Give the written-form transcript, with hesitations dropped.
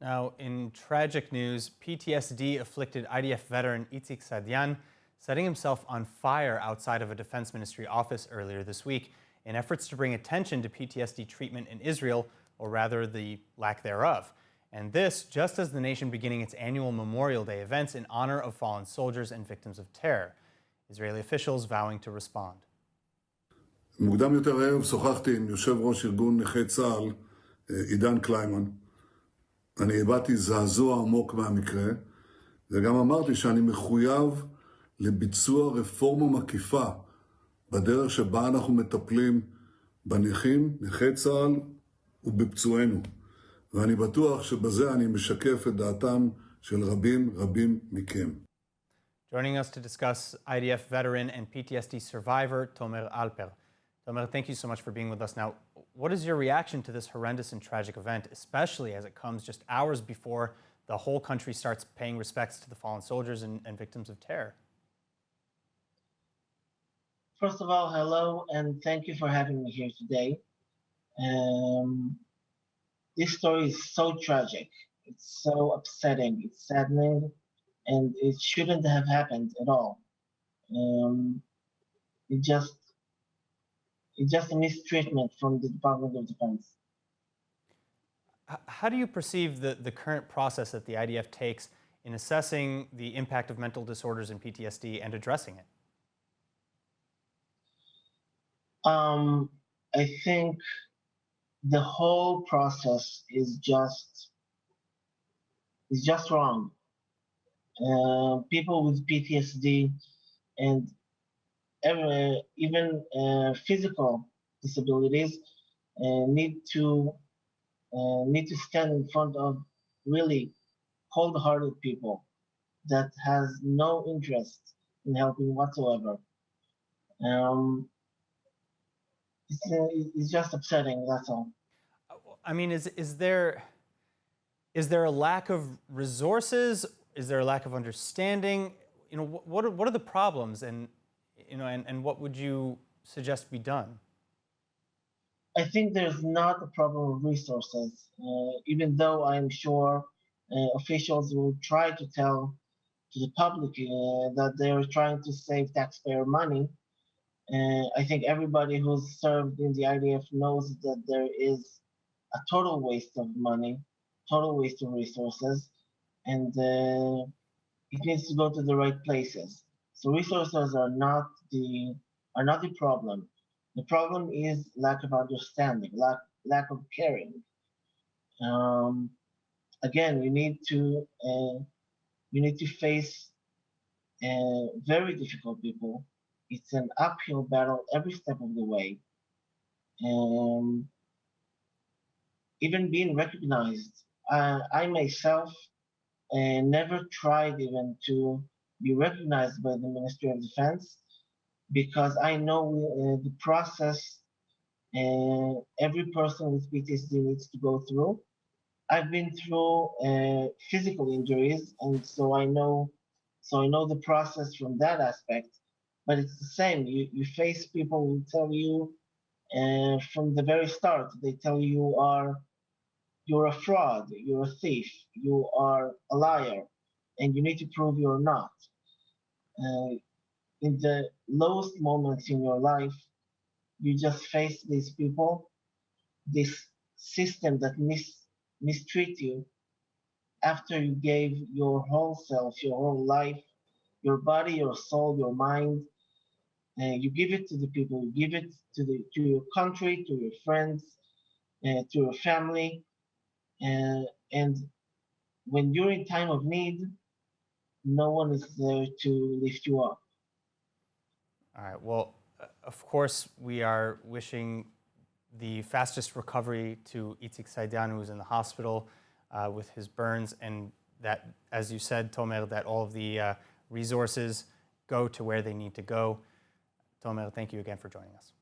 Now, in tragic news, PTSD-afflicted IDF veteran Itzik Sadian setting himself on fire outside of a Defense Ministry office earlier this week in efforts to bring attention to PTSD treatment in Israel, or rather the lack thereof. And this just as the nation beginning its annual Memorial Day events in honor of fallen soldiers and victims of terror. Israeli officials vowing to respond. מוקדם יותר הערב שוחחתי עם יושב ראש ארגון נכי צה"ל, עידן קלימן. אני הבעתי זעזוע עמוק מהמקרה, וגם אמרתי שאני מחויב לביצוע רפורמה מקיפה בדרך שבה אנחנו מטפלים בנכים, נכי צה"ל ובפצועינו. ואני בטוח שבזה אני משקף את דעתם של רבים מכם. Joining us to discuss IDF veteran and PTSD survivor Tomer Alper. Tomer, thank you so much for being with us. Now, what is your reaction to this horrendous and tragic event, especially as it comes just hours before the whole country starts paying respects to the fallen soldiers and victims of terror? First of all, hello, and thank you for having me here today. This story is so tragic. It's so upsetting. It's saddening, and it shouldn't have happened at all. It's just a mistreatment from the Department of Defense. How do you perceive the current process that the IDF takes in assessing the impact of mental disorders and PTSD and addressing it? I think the whole process is just wrong. People with PTSD and even physical disabilities need to stand in front of really cold-hearted people that has no interest in helping whatsoever. It's just upsetting, that's all. I mean, is there a lack of resources? Is there a lack of understanding? You know, what are the problems, and what would you suggest be done? I think there's not a problem of resources, even though I'm sure officials will try to tell to the public that they're trying to save taxpayer money. I think everybody who's served in the IDF knows that there is a total waste of money, total waste of resources, and it needs to go to the right places. So resources are not the problem. The problem is lack of understanding, lack of caring. Again, you need to face very difficult people. It's an uphill battle every step of the way. Even being recognized, I myself never tried even to be recognized by the Ministry of Defense, because I know the process every person with PTSD needs to go through. I've been through physical injuries, and so I know the process from that aspect. But it's the same. You face people who tell you from the very start. They tell you you're a fraud, you're a thief, you are a liar, and you need to prove you're not. In the lowest moments in your life, you just face these people, this system that mistreat you after you gave your whole self, your whole life, your body, your soul, your mind. You give it to the people, you give it to your country, to your friends, to your family, and when you're in time of need, no one is there to lift you up. All right. Well, of course, we are wishing the fastest recovery to Itzik Sadian, who is in the hospital with his burns, and that, as you said, Tomer, that all of the resources go to where they need to go. Tomer, thank you again for joining us.